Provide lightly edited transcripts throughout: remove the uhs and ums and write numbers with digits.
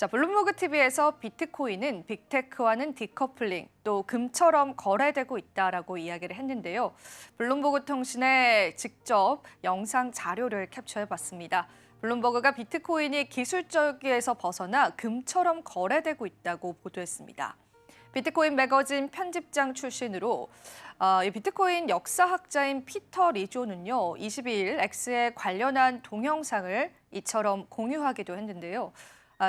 자, 블룸버그 TV에서 비트코인은 빅테크와는 디커플링, 또 금처럼 거래되고 있다라고 이야기를 했는데요. 블룸버그 통신에 직접 영상 자료를 캡처해봤습니다. 블룸버그가 비트코인이 기술적에서 벗어나 금처럼 거래되고 있다고 보도했습니다. 비트코인 매거진 편집장 출신으로 이 비트코인 역사학자인 피터 리조는요, 22일 X에 관련한 동영상을 이처럼 공유하기도 했는데요.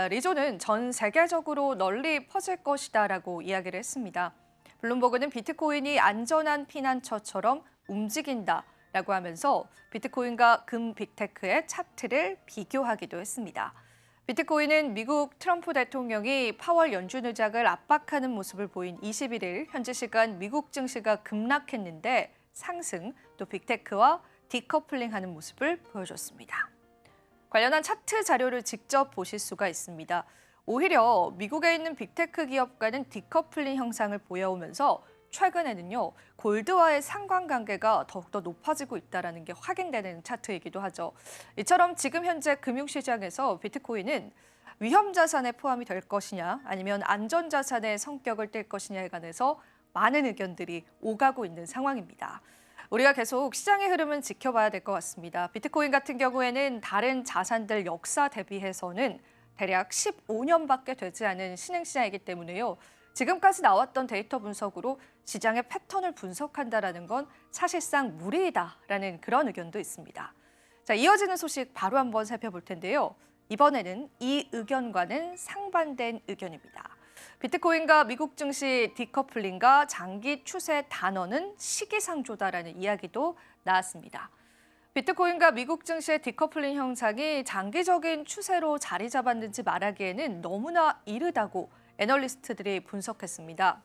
리조는 전 세계적으로 널리 퍼질 것이다라고 이야기를 했습니다. 블룸버그는 비트코인이 안전한 피난처처럼 움직인다라고 하면서 비트코인과 금 빅테크의 차트를 비교하기도 했습니다. 비트코인은 미국 트럼프 대통령이 파월 연준 의장을 압박하는 모습을 보인 21일 현지 시간 미국 증시가 급락했는데 상승, 또 빅테크와 디커플링하는 모습을 보여줬습니다. 관련한 차트 자료를 직접 보실 수가 있습니다. 오히려 미국에 있는 빅테크 기업과는 디커플링 형상을 보여오면서 최근에는요, 골드와의 상관관계가 더욱더 높아지고 있다는 게 확인되는 차트이기도 하죠. 이처럼 지금 현재 금융시장에서 비트코인은 위험 자산에 포함이 될 것이냐 아니면 안전 자산의 성격을 띨 것이냐에 관해서 많은 의견들이 오가고 있는 상황입니다. 우리가 계속 시장의 흐름은 지켜봐야 될 것 같습니다. 비트코인 같은 경우에는 다른 자산들 역사 대비해서는 대략 15년밖에 되지 않은 신흥시장이기 때문에요. 지금까지 나왔던 데이터 분석으로 시장의 패턴을 분석한다는 건 사실상 무리이다라는 그런 의견도 있습니다. 자, 이어지는 소식 바로 한번 살펴볼 텐데요. 이번에는 이 의견과는 상반된 의견입니다. 비트코인과 미국 증시 디커플링과 장기 추세 단어는 시기상조다라는 이야기도 나왔습니다. 비트코인과 미국 증시의 디커플링 현상이 장기적인 추세로 자리 잡았는지 말하기에는 너무나 이르다고 애널리스트들이 분석했습니다.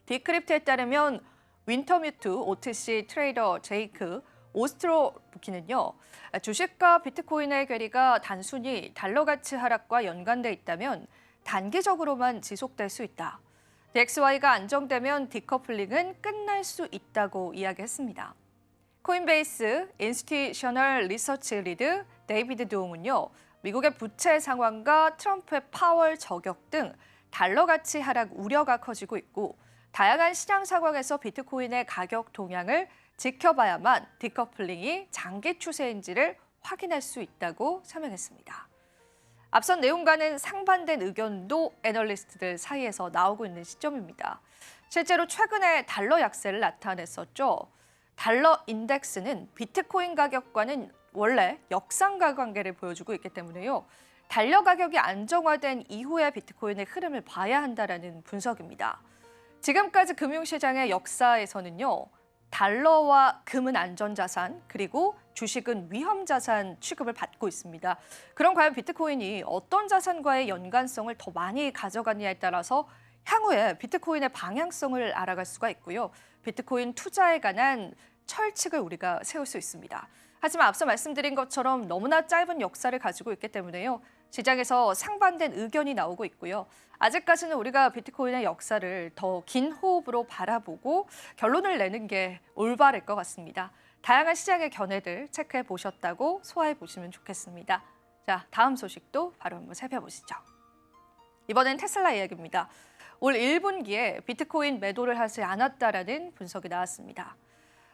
디크립트에 따르면 윈터뮤트 OTC 트레이더 제이크 오스트로부키는요, 주식과 비트코인의 괴리가 단순히 달러 가치 하락과 연관돼 있다면 단기적으로만 지속될 수 있다. DXY가 안정되면 디커플링은 끝날 수 있다고 이야기했습니다. 코인베이스 인스티튜셔널 리서치 리드 데이비드 동은요, 미국의 부채 상황과 트럼프의 파월 저격 등 달러 가치 하락 우려가 커지고 있고 다양한 시장 상황에서 비트코인의 가격 동향을 지켜봐야만 디커플링이 장기 추세인지를 확인할 수 있다고 설명했습니다. 앞선 내용과는 상반된 의견도 애널리스트들 사이에서 나오고 있는 시점입니다. 실제로 최근에 달러 약세를 나타냈었죠. 달러 인덱스는 비트코인 가격과는 원래 역상과 관계를 보여주고 있기 때문에요. 달러 가격이 안정화된 이후의 비트코인의 흐름을 봐야 한다는 분석입니다. 지금까지 금융시장의 역사에서는요, 달러와 금은 안전자산, 그리고 주식은 위험자산 취급을 받고 있습니다. 그럼 과연 비트코인이 어떤 자산과의 연관성을 더 많이 가져가느냐에 따라서 향후에 비트코인의 방향성을 알아갈 수가 있고요. 비트코인 투자에 관한 철칙을 우리가 세울 수 있습니다. 하지만 앞서 말씀드린 것처럼 너무나 짧은 역사를 가지고 있기 때문에요. 시장에서 상반된 의견이 나오고 있고요. 아직까지는 우리가 비트코인의 역사를 더 긴 호흡으로 바라보고 결론을 내는 게 올바를 것 같습니다. 다양한 시장의 견해들 체크해 보셨다고 소화해 보시면 좋겠습니다. 자, 다음 소식도 바로 한번 살펴보시죠. 이번엔 테슬라 이야기입니다. 올 1분기에 비트코인 매도를 하지 않았다라는 분석이 나왔습니다.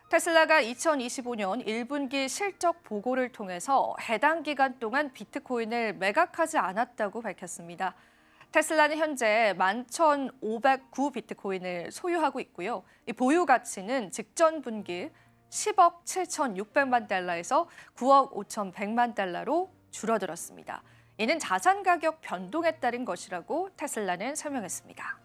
테슬라가 2025년 1분기 실적 보고를 통해서 해당 기간 동안 비트코인을 매각하지 않았다고 밝혔습니다. 테슬라는 현재 11,509 비트코인을 소유하고 있고요. 이 보유 가치는 직전 분기 10억 7,600만 달러에서 9억 5,100만 달러로 줄어들었습니다. 이는 자산 가격 변동에 따른 것이라고 테슬라는 설명했습니다.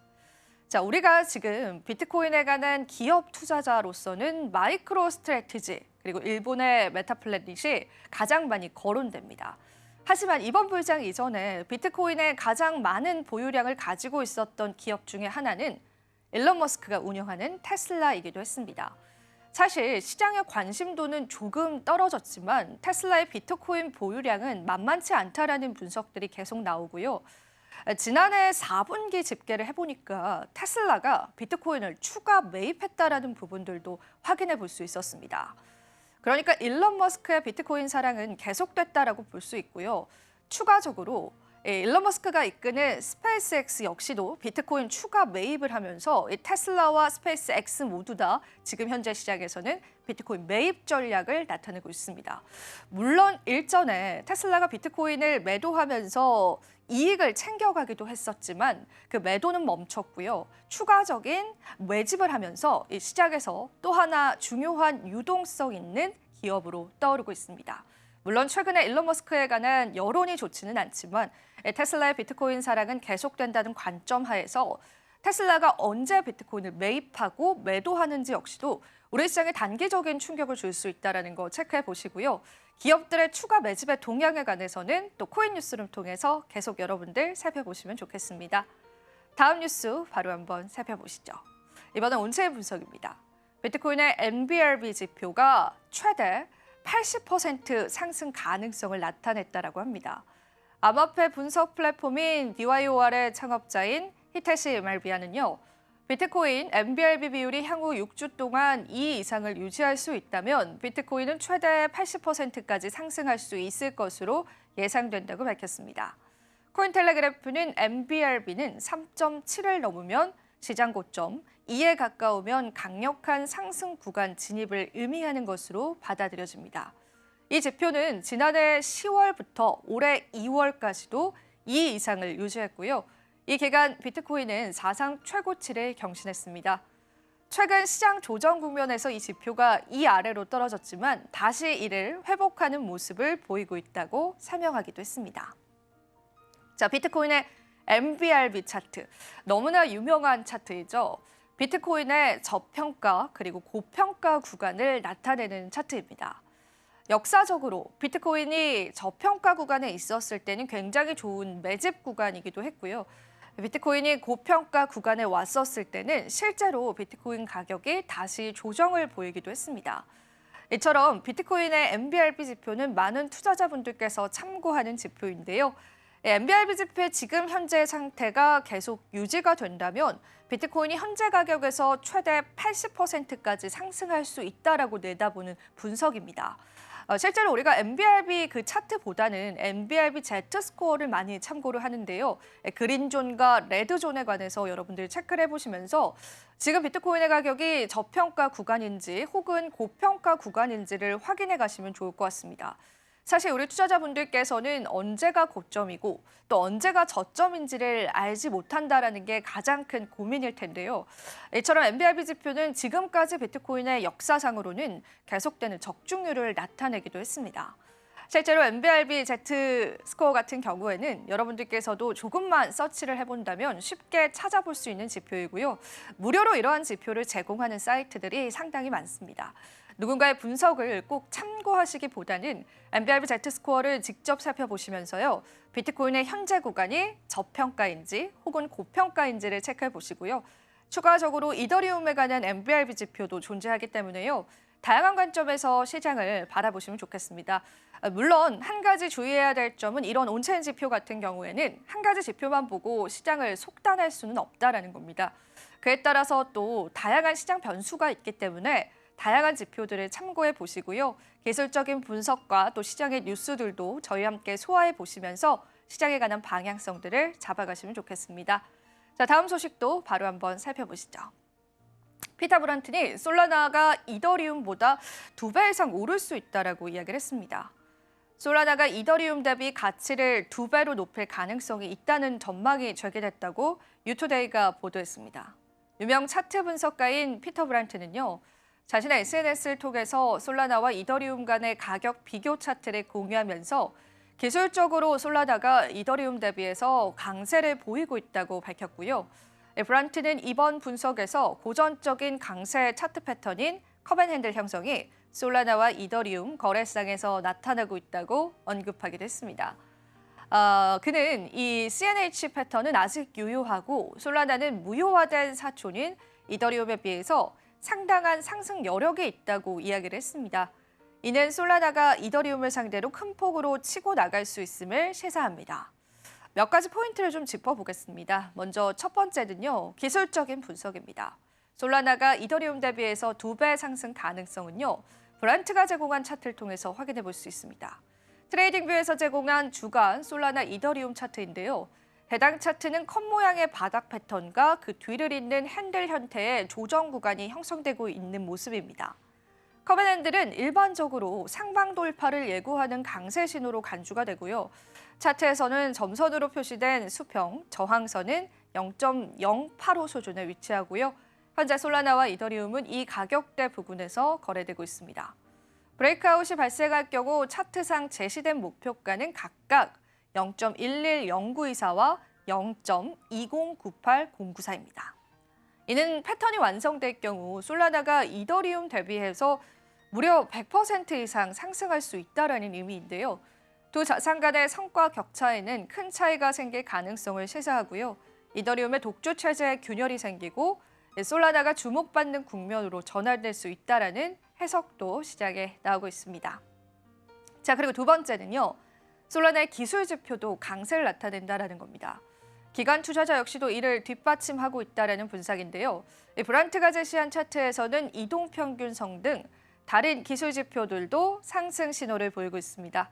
자, 우리가 지금 비트코인에 관한 기업 투자자로서는 마이크로 스트래티지 그리고 일본의 메타플래닛이 가장 많이 거론됩니다. 하지만 이번 불장 이전에 비트코인의 가장 많은 보유량을 가지고 있었던 기업 중에 하나는 일론 머스크가 운영하는 테슬라이기도 했습니다. 사실 시장의 관심도는 조금 떨어졌지만 테슬라의 비트코인 보유량은 만만치 않다라는 분석들이 계속 나오고요. 지난해 4분기 집계를 해보니까 테슬라가 비트코인을 추가 매입했다라는 부분들도 확인해 볼 수 있었습니다. 그러니까 일론 머스크의 비트코인 사랑은 계속됐다라고 볼 수 있고요. 추가적으로 일론 머스크가 이끄는 스페이스X 역시도 비트코인 추가 매입을 하면서 이 테슬라와 스페이스X 모두 다 지금 현재 시장에서는 비트코인 매입 전략을 나타내고 있습니다. 물론 일전에 테슬라가 비트코인을 매도하면서 이익을 챙겨가기도 했었지만 그 매도는 멈췄고요. 추가적인 매집을 하면서 이 시장에서 또 하나 중요한 유동성 있는 기업으로 떠오르고 있습니다. 물론 최근에 일론 머스크에 관한 여론이 좋지는 않지만 테슬라의 비트코인 사랑은 계속된다는 관점 하에서 테슬라가 언제 비트코인을 매입하고 매도하는지 역시도 우리 시장에 단기적인 충격을 줄 수 있다는 거 체크해 보시고요. 기업들의 추가 매집의 동향에 관해서는 또 코인 뉴스룸 통해서 계속 여러분들 살펴보시면 좋겠습니다. 다음 뉴스 바로 한번 살펴보시죠. 이번엔 온체인 분석입니다. 비트코인의 NBRB 지표가 최대 80% 상승 가능성을 나타냈다라고 합니다. 암호화폐 분석 플랫폼인 DYOR의 창업자인 히테시 말비아는요. 비트코인 NBRB 비율이 향후 6주 동안 2 이상을 유지할 수 있다면 비트코인은 최대 80%까지 상승할 수 있을 것으로 예상된다고 밝혔습니다. 코인텔레그래프는 NBRB는 3.7을 넘으면 시장 고점, 2에 가까우면 강력한 상승 구간 진입을 의미하는 것으로 받아들여집니다. 이 지표는 지난해 10월부터 올해 2월까지도 2 이상을 유지했고요. 이 기간 비트코인은 사상 최고치를 경신했습니다. 최근 시장 조정 국면에서 이 지표가 이 아래로 떨어졌지만 다시 이를 회복하는 모습을 보이고 있다고 설명하기도 했습니다. 자, 비트코인의 NBRB 차트, 너무나 유명한 차트이죠. 비트코인의 저평가 그리고 고평가 구간을 나타내는 차트입니다. 역사적으로 비트코인이 저평가 구간에 있었을 때는 굉장히 좋은 매집 구간이기도 했고요. 비트코인이 고평가 구간에 왔었을 때는 실제로 비트코인 가격이 다시 조정을 보이기도 했습니다. 이처럼 비트코인의 NBRB 지표는 많은 투자자분들께서 참고하는 지표인데요. NBRB 지표의 지금 현재 상태가 계속 유지가 된다면 비트코인이 현재 가격에서 최대 80%까지 상승할 수 있다라고 내다보는 분석입니다. 실제로 우리가 NBRB 그 차트보다는 NBRB Z 스코어를 많이 참고를 하는데요. 그린존과 레드존에 관해서 여러분들 체크를 해보시면서 지금 비트코인의 가격이 저평가 구간인지 혹은 고평가 구간인지를 확인해 가시면 좋을 것 같습니다. 사실 우리 투자자분들께서는 언제가 고점이고 또 언제가 저점인지를 알지 못한다는 게 가장 큰 고민일 텐데요. 이처럼 NBRB 지표는 지금까지 비트코인의 역사상으로는 계속되는 적중률을 나타내기도 했습니다. 실제로 NBRB Z 스코어 같은 경우에는 여러분들께서도 조금만 서치를 해본다면 쉽게 찾아볼 수 있는 지표이고요. 무료로 이러한 지표를 제공하는 사이트들이 상당히 많습니다. 누군가의 분석을 꼭 참고하시기보다는 NBRB Z 스코어를 직접 살펴보시면서요. 비트코인의 현재 구간이 저평가인지 혹은 고평가인지를 체크해 보시고요. 추가적으로 이더리움에 관한 NBRB 지표도 존재하기 때문에요. 다양한 관점에서 시장을 바라보시면 좋겠습니다. 물론 한 가지 주의해야 될 점은 이런 온체인 지표 같은 경우에는 한 가지 지표만 보고 시장을 속단할 수는 없다는 겁니다. 그에 따라서 또 다양한 시장 변수가 있기 때문에 다양한 지표들을 참고해 보시고요. 기술적인 분석과 또 시장의 뉴스들도 저희와 함께 소화해 보시면서 시장에 관한 방향성들을 잡아가시면 좋겠습니다. 자, 다음 소식도 바로 한번 살펴보시죠. 피터 브런튼이 솔라나가 이더리움보다 2배 이상 오를 수 있다라고 이야기를 했습니다. 솔라나가 이더리움 대비 가치를 2배로 높일 가능성이 있다는 전망이 제기됐다고 유투데이가 보도했습니다. 유명 차트 분석가인 피터 브런튼은요. 자신의 SNS를 통해서 솔라나와 이더리움 간의 가격 비교 차트를 공유하면서 기술적으로 솔라나가 이더리움 대비해서 강세를 보이고 있다고 밝혔고요. 브런튼은 이번 분석에서 고전적인 강세 차트 패턴인 컵앤핸들 형성이 솔라나와 이더리움 거래상에서 나타나고 있다고 언급하기도 했습니다. 그는 이 CNH 패턴은 아직 유효하고 솔라나는 무효화된 사촌인 이더리움에 비해서 상당한 상승 여력이 있다고 이야기를 했습니다. 이는 솔라나가 이더리움을 상대로 큰 폭으로 치고 나갈 수 있음을 시사합니다. 몇 가지 포인트를 좀 짚어보겠습니다. 먼저 첫 번째는요, 기술적인 분석입니다. 솔라나가 이더리움 대비해서 2배 상승 가능성은요, 브란트가 제공한 차트를 통해서 확인해 볼 수 있습니다. 트레이딩뷰에서 제공한 주간 솔라나 이더리움 차트인데요. 해당 차트는 컵 모양의 바닥 패턴과 그 뒤를 잇는 핸들 형태의 조정 구간이 형성되고 있는 모습입니다. 컵앤 핸들은 일반적으로 상방 돌파를 예고하는 강세 신호로 간주가 되고요. 차트에서는 점선으로 표시된 수평, 저항선은 0.085 수준에 위치하고요. 현재 솔라나와 이더리움은 이 가격대 부근에서 거래되고 있습니다. 브레이크아웃이 발생할 경우 차트상 제시된 목표가는 각각 0.11094와 0.2098094입니다. 이는 패턴이 완성될 경우 솔라나가 이더리움 대비해서 무려 100% 이상 상승할 수 있다는 의미인데요. 두 자산 간의 성과 격차에는 큰 차이가 생길 가능성을 시사하고요. 이더리움의 독주 체제에 균열이 생기고 솔라나가 주목받는 국면으로 전환될 수 있다는 해석도 시장에 나오고 있습니다. 자, 그리고 두 번째는요. 솔라나의 기술 지표도 강세를 나타낸다는 겁니다. 기관 투자자 역시도 이를 뒷받침하고 있다는 분석인데요. 브란트가 제시한 차트에서는 이동평균성 등 다른 기술 지표들도 상승 신호를 보이고 있습니다.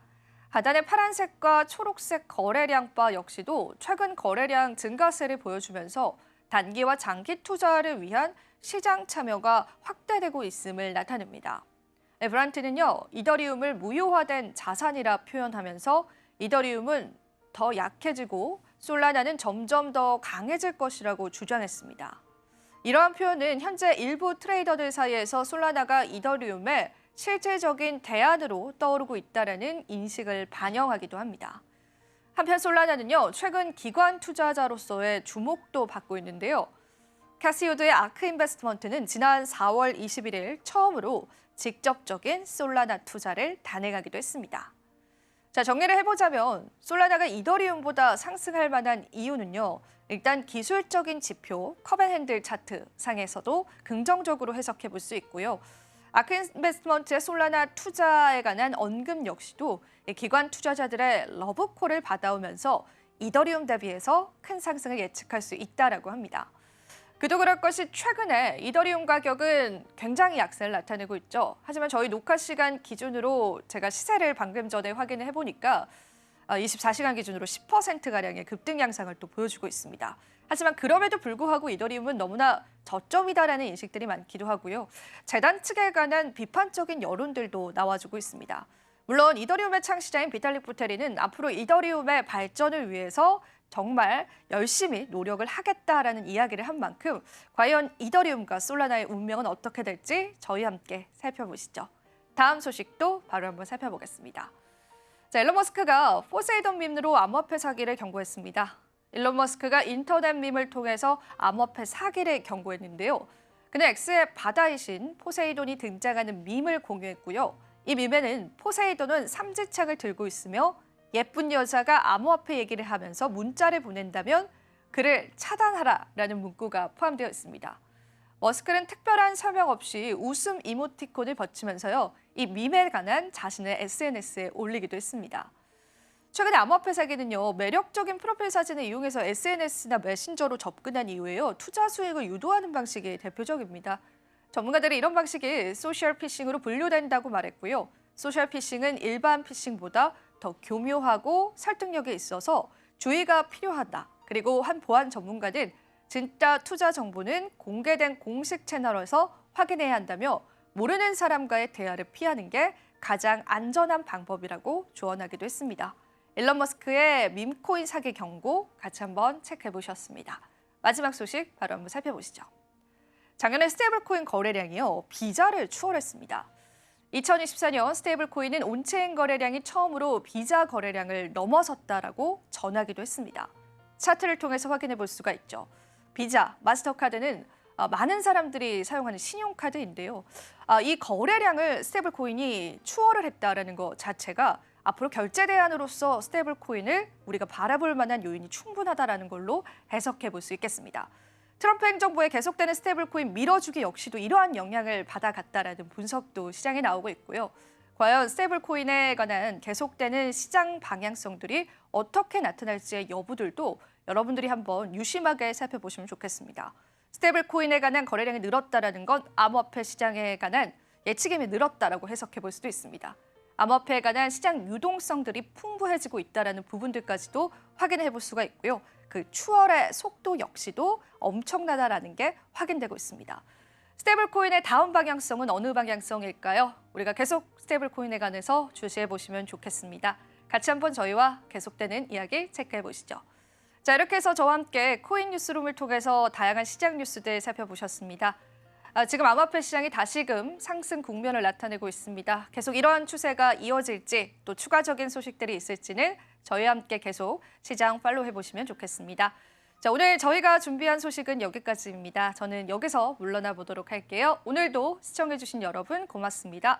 하단의 파란색과 초록색 거래량 바 역시도 최근 거래량 증가세를 보여주면서 단기와 장기 투자를 위한 시장 참여가 확대되고 있음을 나타냅니다. 브란트는요, 이더리움을 무효화된 자산이라 표현하면서 이더리움은 더 약해지고 솔라나는 점점 더 강해질 것이라고 주장했습니다. 이러한 표현은 현재 일부 트레이더들 사이에서 솔라나가 이더리움의 실질적인 대안으로 떠오르고 있다는 인식을 반영하기도 합니다. 한편 솔라나는요, 최근 기관 투자자로서의 주목도 받고 있는데요. 캐시우드의 아크 인베스트먼트는 지난 4월 21일 처음으로 직접적인 솔라나 투자를 단행하기도 했습니다. 자, 정리를 해보자면 솔라나가 이더리움보다 상승할 만한 이유는요. 일단 기술적인 지표, 컵앤핸들 차트 상에서도 긍정적으로 해석해 볼 수 있고요. 아크 인베스트먼트의 솔라나 투자에 관한 언급 역시도 기관 투자자들의 러브콜을 받아오면서 이더리움 대비해서 큰 상승을 예측할 수 있다고 합니다. 그도 그럴 것이 최근에 이더리움 가격은 굉장히 약세를 나타내고 있죠. 하지만 저희 녹화 시간 기준으로 제가 시세를 방금 전에 확인을 해보니까 24시간 기준으로 10%가량의 급등 양상을 또 보여주고 있습니다. 하지만 그럼에도 불구하고 이더리움은 너무나 저점이다라는 인식들이 많기도 하고요. 재단 측에 관한 비판적인 여론들도 나와주고 있습니다. 물론 이더리움의 창시자인 비탈릭 부테린은 앞으로 이더리움의 발전을 위해서 정말 열심히 노력을 하겠다라는 이야기를 한 만큼 과연 이더리움과 솔라나의 운명은 어떻게 될지 저희 함께 살펴보시죠. 다음 소식도 바로 한번 살펴보겠습니다. 자, 일론 머스크가 포세이돈 밈으로 암호화폐 사기를 경고했습니다. 일론 머스크가 인터넷 밈을 통해서 암호화폐 사기를 경고했는데요. 그는 X의 바다이신 포세이돈이 등장하는 밈을 공유했고요. 이 밈에는 포세이돈은 삼지창을 들고 있으며 예쁜 여자가 암호화폐 얘기를 하면서 문자를 보낸다면 그를 차단하라라는 문구가 포함되어 있습니다. 머스크는 특별한 설명 없이 웃음 이모티콘을 붙이면서요. 이 밈에 관한 자신의 SNS에 올리기도 했습니다. 최근에 암호화폐 사기는요. 매력적인 프로필 사진을 이용해서 SNS나 메신저로 접근한 이후에요. 투자 수익을 유도하는 방식이 대표적입니다. 전문가들이 이런 방식이 소셜 피싱으로 분류된다고 말했고요. 소셜 피싱은 일반 피싱보다 더 교묘하고 설득력이 있어서 주의가 필요하다. 그리고 한 보안 전문가는 진짜 투자 정보는 공개된 공식 채널에서 확인해야 한다며 모르는 사람과의 대화를 피하는 게 가장 안전한 방법이라고 조언하기도 했습니다. 일론 머스크의 밈코인 사기 경고 같이 한번 체크해 보셨습니다. 마지막 소식 바로 한번 살펴보시죠. 작년에 스테이블코인 거래량이요. 비자를 추월했습니다. 2024년 스테이블코인은 온체인 거래량이 처음으로 비자 거래량을 넘어섰다라고 전하기도 했습니다. 차트를 통해서 확인해 볼 수가 있죠. 비자, 마스터카드는 많은 사람들이 사용하는 신용카드인데요. 이 거래량을 스테이블코인이 추월을 했다라는 것 자체가 앞으로 결제 대안으로서 스테이블코인을 우리가 바라볼 만한 요인이 충분하다라는 걸로 해석해 볼 수 있겠습니다. 트럼프 행정부의 계속되는 스테이블코인 밀어주기 역시도 이러한 영향을 받아갔다라는 분석도 시장에 나오고 있고요. 과연 스테이블코인에 관한 계속되는 시장 방향성들이 어떻게 나타날지의 여부들도 여러분들이 한번 유심하게 살펴보시면 좋겠습니다. 스테이블코인에 관한 거래량이 늘었다라는 건 암호화폐 시장에 관한 예측임이 늘었다라고 해석해 볼 수도 있습니다. 암호화폐에 관한 시장 유동성들이 풍부해지고 있다는 부분들까지도 확인해 볼 수가 있고요. 그 추월의 속도 역시도 엄청나다라는 게 확인되고 있습니다. 스테이블 코인의 다음 방향성은 어느 방향성일까요? 우리가 계속 스테이블 코인에 관해서 주시해 보시면 좋겠습니다. 같이 한번 저희와 계속되는 이야기 체크해 보시죠. 자, 이렇게 해서 저와 함께 코인 뉴스룸을 통해서 다양한 시장 뉴스들 살펴보셨습니다. 지금 암호화폐 시장이 다시금 상승 국면을 나타내고 있습니다. 계속 이러한 추세가 이어질지 또 추가적인 소식들이 있을지는 저희와 함께 계속 시장 팔로우해 보시면 좋겠습니다. 자, 오늘 저희가 준비한 소식은 여기까지입니다. 저는 여기서 물러나 보도록 할게요. 오늘도 시청해 주신 여러분 고맙습니다.